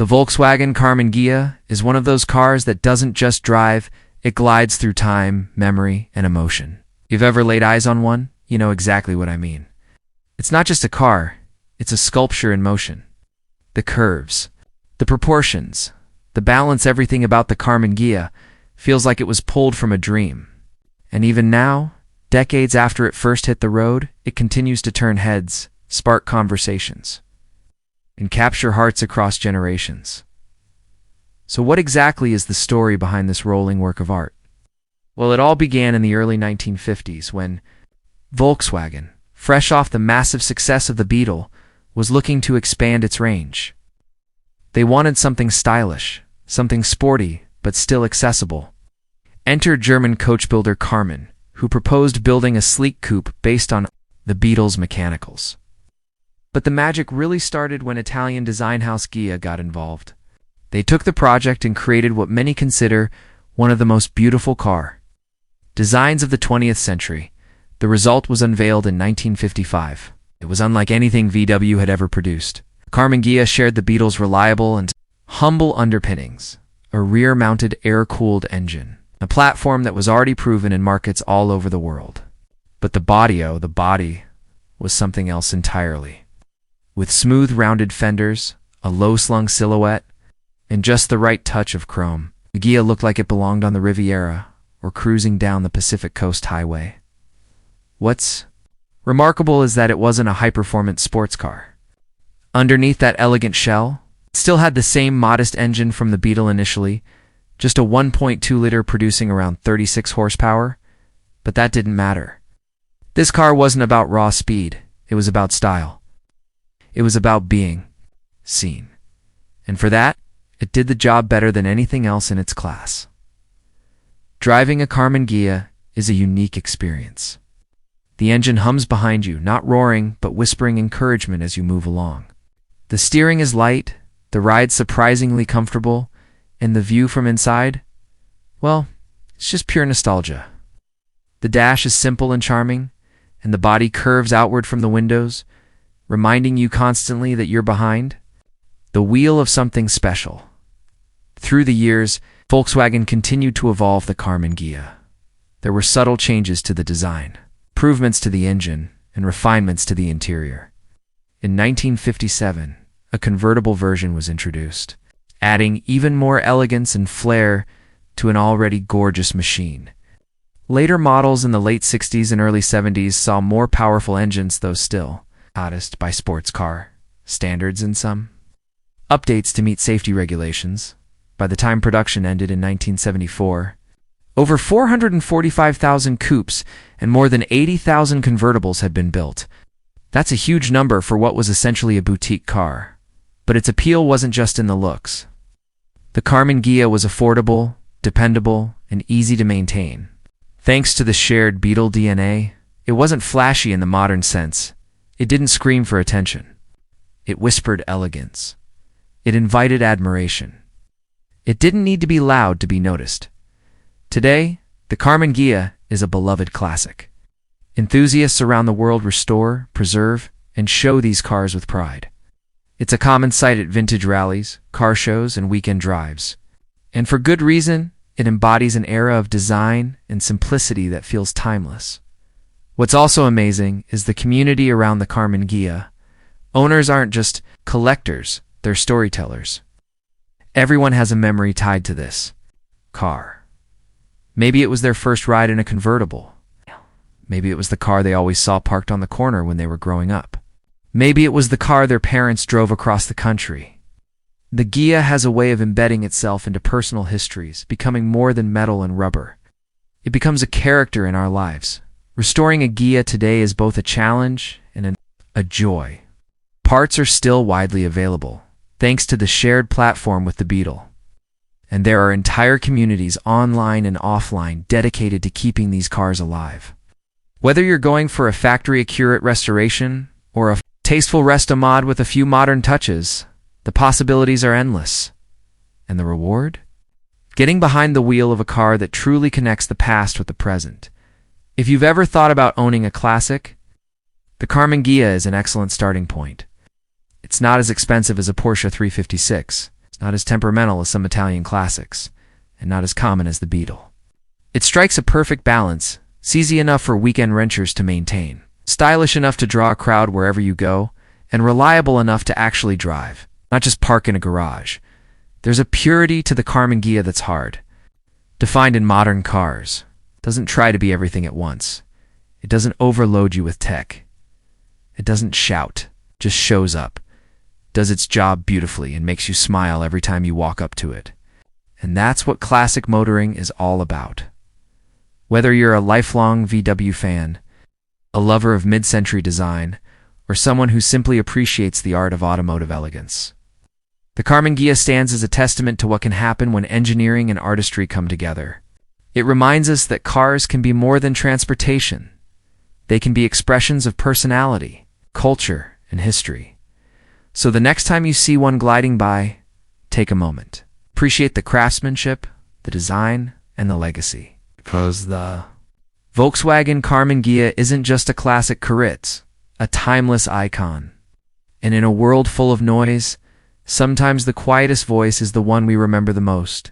The Volkswagen Karmann Ghia is one of those cars that doesn't just drive, it glides through time, memory, and emotion. If you've ever laid eyes on one, you know exactly what I mean. It's not just a car, it's a sculpture in motion. The curves, the proportions, the balance, everything about the Karmann Ghia feels like it was pulled from a dream. And even now, decades after it first hit the road, it continues to turn heads, spark conversations, and capture hearts across generations. So what exactly is the story behind this rolling work of art? Well, it all began in the early 1950s when Volkswagen, fresh off the massive success of the Beetle, was looking to expand its range. They wanted something stylish, something sporty, but still accessible. Enter German coach builder Karmann, who proposed building a sleek coupe based on the Beetle's mechanicals. But the magic really started when Italian design house Ghia got involved. They took the project and created what many consider one of the most beautiful car designs of the 20th century. The result was unveiled in 1955. It was unlike anything VW had ever produced. Karmann Ghia shared the Beetle's reliable and humble underpinnings, a rear-mounted air-cooled engine, a platform that was already proven in markets all over the world. But the body was something else entirely. With smooth rounded fenders, a low-slung silhouette, and just the right touch of chrome, the Ghia looked like it belonged on the Riviera or cruising down the Pacific Coast Highway. What's remarkable is that it wasn't a high-performance sports car. Underneath that elegant shell, it still had the same modest engine from the Beetle initially, just a 1.2-liter producing around 36 horsepower, but that didn't matter. This car wasn't about raw speed, it was about style. It was about being seen. And for that, it did the job better than anything else in its class. Driving a Karmann Ghia is a unique experience. The engine hums behind you, not roaring, but whispering encouragement as you move along. The steering is light, the ride surprisingly comfortable, and the view from inside, well, it's just pure nostalgia. The dash is simple and charming, and the body curves outward from the windows, reminding you constantly that you're behind the wheel of something special. Through the years, Volkswagen continued to evolve the Karmann Ghia. There were subtle changes to the design, improvements to the engine, and refinements to the interior. In 1957, a convertible version was introduced, adding even more elegance and flair to an already gorgeous machine. Later models in the late 60s and early 70s saw more powerful engines, though still hottest by sports car standards and some updates to meet safety regulations. By the time production ended in 1974, over 445,000 coupes and more than 80,000 convertibles had been built. That's a huge number for what was essentially a boutique car. But its appeal wasn't just in the looks. The Karmann Ghia was affordable, dependable, and easy to maintain. Thanks to the shared Beetle DNA, it wasn't flashy in the modern sense. It didn't scream for attention. It whispered elegance. It invited admiration. It didn't need to be loud to be noticed. Today, the Karmann Ghia is a beloved classic. Enthusiasts around the world restore, preserve, and show these cars with pride. It's a common sight at vintage rallies, car shows, and weekend drives. And for good reason, it embodies an era of design and simplicity that feels timeless. What's also amazing is the community around the Karmann Ghia. Owners aren't just collectors, they're storytellers. Everyone has a memory tied to this car. Maybe it was their first ride in a convertible. Maybe it was the car they always saw parked on the corner when they were growing up. Maybe it was the car their parents drove across the country. The Ghia has a way of embedding itself into personal histories, becoming more than metal and rubber. It becomes a character in our lives. Restoring a Ghia today is both a challenge and a joy. Parts are still widely available, thanks to the shared platform with the Beetle. And there are entire communities online and offline dedicated to keeping these cars alive. Whether you're going for a factory-accurate restoration or a tasteful resto-mod with a few modern touches, the possibilities are endless. And the reward? Getting behind the wheel of a car that truly connects the past with the present. If you've ever thought about owning a classic, the Karmann Ghia is an excellent starting point. It's not as expensive as a Porsche 356. It's not as temperamental as some Italian classics, and not as common as the Beetle. It strikes a perfect balance, easy enough for weekend renters to maintain, stylish enough to draw a crowd wherever you go, and reliable enough to actually drive, not just park in a garage. There's a purity to the Karmann Ghia that's hard to find in modern cars. It doesn't try to be everything at once. It doesn't overload you with tech. It doesn't shout, just shows up, does its job beautifully, and makes you smile every time you walk up to it. And that's what classic motoring is all about. Whether you're a lifelong VW fan, a lover of mid-century design, or someone who simply appreciates the art of automotive elegance, the Karmann Ghia stands as a testament to what can happen when engineering and artistry come together. It reminds us that cars can be more than transportation. They can be expressions of personality, culture, and history. So the next time you see one gliding by, take a moment. Appreciate the craftsmanship, the design, and the legacy. Because the Volkswagen Karmann Ghia isn't just a classic car, it's a timeless icon. And in a world full of noise, sometimes the quietest voice is the one we remember the most.